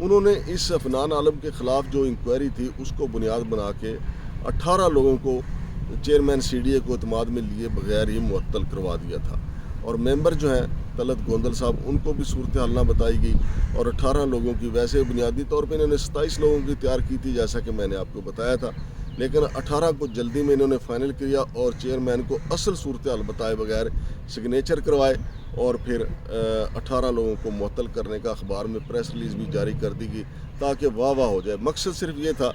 انہوں نے اس عفنان عالم کے خلاف جو انکوائری تھی اس کو بنیاد بنا کے 18 لوگوں کو چیئرمین سی ڈی اے کو اعتماد میں لیے بغیر ہی معطل کروا دیا تھا، اور ممبر جو ہیں طلعت گوندل صاحب ان کو بھی صورتحال نہ بتائی گئی، اور 18 لوگوں کی ویسے بنیادی طور پہ انہوں نے 27 لوگوں کی تیار کی تھی جیسا کہ میں نے آپ کو بتایا تھا، لیکن 18 کو جلدی میں انہوں نے فائنل کیا اور چیئرمین کو اصل صورتحال بتائے بغیر سگنیچر کروائے، اور پھر 18 لوگوں کو معطل کرنے کا اخبار میں پریس ریلیز بھی جاری کر دی گئی تاکہ واہ واہ ہو جائے۔ مقصد صرف یہ تھا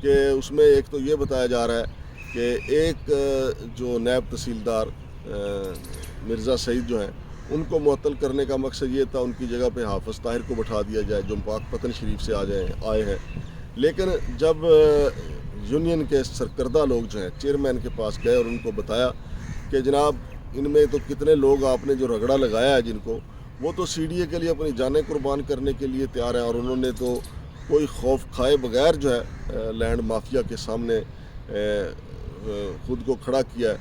کہ اس میں ایک تو یہ بتایا جا رہا ہے کہ ایک جو نائب تحصیلدار مرزا سعید جو ہیں ان کو معطل کرنے کا مقصد یہ تھا ان کی جگہ پہ حافظ طاہر کو بٹھا دیا جائے جو پاک پتن شریف سے آئے ہیں، لیکن جب یونین کے سرکردہ لوگ جو ہیں چیئرمین کے پاس گئے اور ان کو بتایا کہ جناب ان میں تو کتنے لوگ آپ نے جو رگڑا لگایا ہے جن کو، وہ تو سی ڈی اے کے لیے اپنی جانیں قربان کرنے کے لیے تیار ہیں، اور انہوں نے تو کوئی خوف کھائے بغیر جو ہے لینڈ مافیا کے سامنے خود کو کھڑا کیا ہے،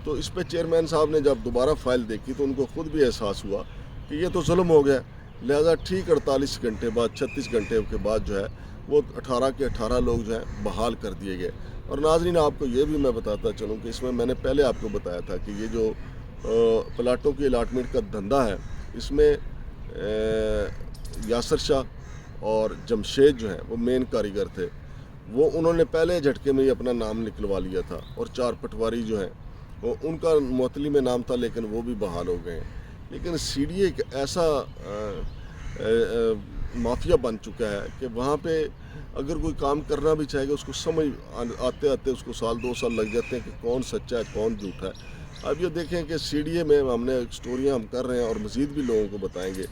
تو اس پہ چیئرمین صاحب نے جب دوبارہ فائل دیکھی تو ان کو خود بھی احساس ہوا کہ یہ تو ظلم ہو گیا، لہذا ٹھیک 48 گھنٹے بعد 36 گھنٹے کے بعد جو ہے وہ 18 کے 18 لوگ جو ہیں بحال کر دیے گئے۔ اور ناظرین آپ کو یہ بھی میں بتاتا چلوں کہ اس میں نے پہلے آپ کو بتایا تھا کہ یہ جو پلاٹوں کی الاٹمنٹ کا دھندا ہے اس میں یاسر شاہ اور جمشید جو ہیں وہ مین کاریگر تھے، وہ انہوں نے پہلے جھٹکے میں ہی اپنا نام نکلوا لیا تھا، اور 4 پٹواری جو ہیں وہ ان کا معطلی میں نام تھا لیکن وہ بھی بحال ہو گئے ہیں۔ لیکن سی ڈی اے ایک ایسا مافیا بن چکا ہے کہ وہاں پہ اگر کوئی کام کرنا بھی چاہے گا اس کو سمجھ آتے اس کو 1-2 سال لگ جاتے ہیں کہ کون سچا ہے کون جھوٹا ہے۔ اب یہ دیکھیں کہ سی ڈی اے میں ہم نے سٹوریاں ہم کر رہے ہیں اور مزید بھی لوگوں کو بتائیں گے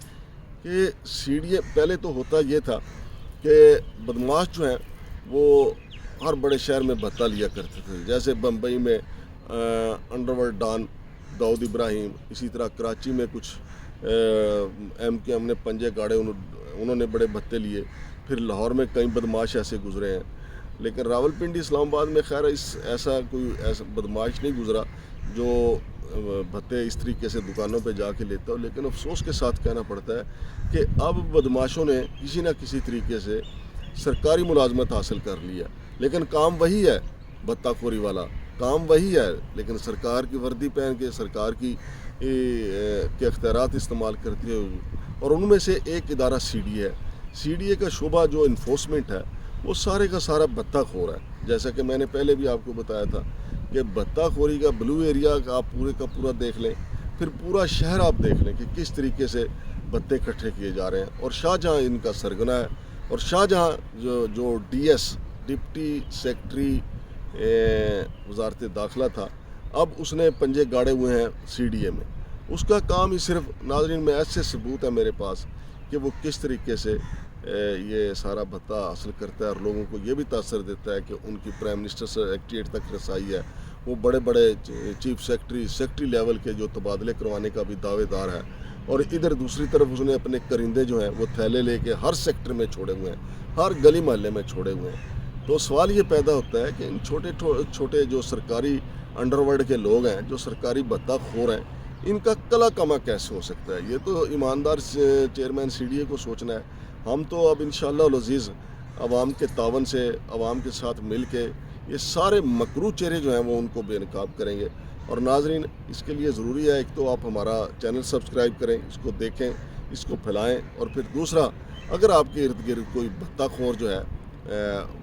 کہ سی ڈی اے پہلے تو ہوتا یہ تھا کہ بدماش جو ہیں وہ ہر بڑے شہر میں بھتہ لیا کرتے تھے، جیسے بمبئی میں انڈر ورلڈ ڈان داؤد ابراہیم، اسی طرح کراچی میں کچھ ایم کے ہم نے پنجے گاڑے انہوں نے بڑے بھتے لیے، پھر لاہور میں کئی بدماش ایسے گزرے ہیں، لیکن راولپنڈی اسلام آباد میں خیر ایسا بدماش نہیں گزرا جو بھتے اس طریقے سے دکانوں پہ جا کے لیتا ہو۔ لیکن افسوس کے ساتھ کہنا پڑتا ہے کہ اب بدماشوں نے کسی نہ کسی طریقے سے سرکاری ملازمت حاصل کر لی ہے، لیکن کام وہی ہے، بھتہ خوری والا کام وہی ہے، لیکن سرکار کی وردی پہن کے سرکار کے اختیارات استعمال کرتے ہوئے، اور ان میں سے ایک ادارہ سی ڈی اے ہے۔ سی ڈی اے کا شعبہ جو انفورسمنٹ ہے وہ سارے کا سارا بھتہ خور ہے، جیسا کہ میں نے پہلے بھی آپ کو بتایا تھا کہ بھتہ خوری کا بلو ایریا کا آپ پورے کا پورا دیکھ لیں، پھر پورا شہر آپ دیکھ لیں کہ کس طریقے سے بھتے اکٹھے کیے جا رہے ہیں، اور شاہجہاں ان کا سرگنا ہے، اور شاہجہاں جو ڈی ایس ڈپٹی سیکٹری وزارت داخلہ تھا، اب اس نے پنجے گاڑے ہوئے ہیں سی ڈی اے میں، اس کا کام ہی صرف ناظرین میں ایسے ثبوت ہے میرے پاس کہ وہ کس طریقے سے یہ سارا بھتہ حاصل کرتا ہے، اور لوگوں کو یہ بھی تاثر دیتا ہے کہ ان کی پرائم منسٹر سیکریٹریٹ تک رسائی ہے، وہ بڑے بڑے چیف سیکریٹری لیول کے جو تبادلے کروانے کا بھی دعوے دار ہے، اور ادھر دوسری طرف اس نے اپنے کرندے جو ہیں وہ تھیلے لے کے ہر سیکٹر میں چھوڑے ہوئے ہیں، ہر گلی محلے میں چھوڑے ہوئے ہیں۔ تو سوال یہ پیدا ہوتا ہے کہ ان چھوٹے جو سرکاری انڈر ورلڈ کے لوگ ہیں، جو سرکاری بھتہ خور ہیں، ان کا کلا کما کیسے ہو سکتا ہے؟ یہ تو ایماندار چیئرمین سی ڈی اے کو سوچنا ہے۔ ہم تو اب انشاءاللہ العزیز عوام کے تعاون سے، عوام کے ساتھ مل کے یہ سارے مکروہ چہرے جو ہیں وہ ان کو بے نقاب کریں گے۔ اور ناظرین اس کے لیے ضروری ہے ایک تو آپ ہمارا چینل سبسکرائب کریں، اس کو دیکھیں، اس کو پھیلائیں، اور پھر دوسرا اگر آپ کے ارد گرد کوئی بھتہ خور جو ہے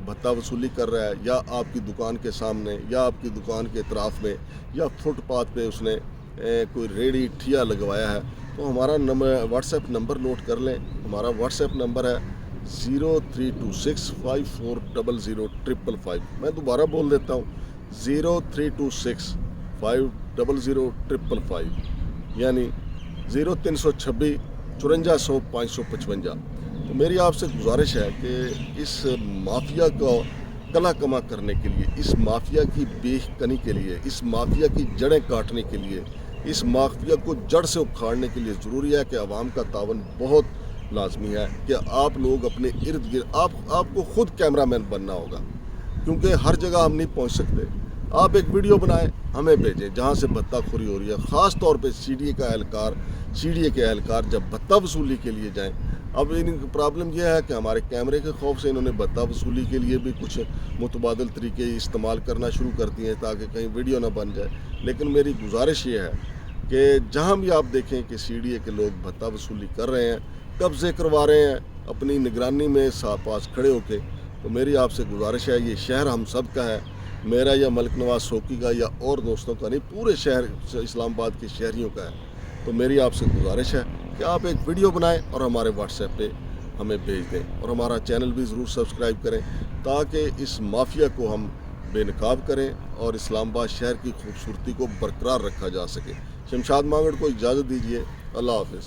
بھتہ وصولی کر رہا ہے، یا آپ کی دکان کے سامنے یا آپ کی دکان کے اطراف میں یا فٹ پاتھ پہ اس نے کوئی ریڑھی ٹھیا لگوایا ہے، تو ہمارا واٹس ایپ نمبر نوٹ کر لیں۔ ہمارا واٹس ایپ نمبر ہے 0326540055۔ میں دوبارہ بول دیتا ہوں 0326500555، یعنی 0326 5400 555۔ تو میری آپ سے گزارش ہے کہ اس مافیا کو کلا کما کرنے کے لیے، اس مافیا کی بے کنی کے لیے، اس مافیا کی جڑیں کاٹنے کے لیے، اس مافیا کو جڑ سے اکھاڑنے کے لیے ضروری ہے کہ عوام کا تعاون بہت لازمی ہے، کہ آپ لوگ اپنے ارد گرد آپ کو خود کیمرہ مین بننا ہوگا، کیونکہ ہر جگہ ہم نہیں پہنچ سکتے۔ آپ ایک ویڈیو بنائیں، ہمیں بھیجیں جہاں سے بھتہ خوری ہو رہی ہے، خاص طور پہ سی ڈی اے کے اہلکار جب بھتہ وصولی کے لیے جائیں، اب ان پرابلم یہ ہے کہ ہمارے کیمرے کے خوف سے انہوں نے بھتہ وصولی کے لیے بھی کچھ متبادل طریقے استعمال کرنا شروع کر دیے ہیں تاکہ کہیں ویڈیو نہ بن جائے. لیکن میری گزارش یہ ہے کہ جہاں بھی آپ دیکھیں کہ سی ڈی اے کے لوگ بھتہ وصولی کر رہے ہیں, قبضے کروا رہے ہیں اپنی نگرانی میں پاس کھڑے ہو کے, تو میری آپ سے گزارش ہے, یہ شہر ہم سب کا ہے, میرا یا ملک نواز شوقی کا یا اور دوستوں کا نہیں, پورے شہر اسلام آباد کے شہریوں کا ہے. تو میری آپ سے گزارش ہے کہ آپ ایک ویڈیو بنائیں اور ہمارے واٹس ایپ پہ ہمیں بھیج دیں, اور ہمارا چینل بھی ضرور سبسکرائب کریں تاکہ اس مافیا کو ہم بے نقاب کریں اور اسلام آباد شہر کی خوبصورتی کو برقرار رکھا جا سکے. شمشاد مانگڑ کو اجازت دیجیے. اللہ حافظ.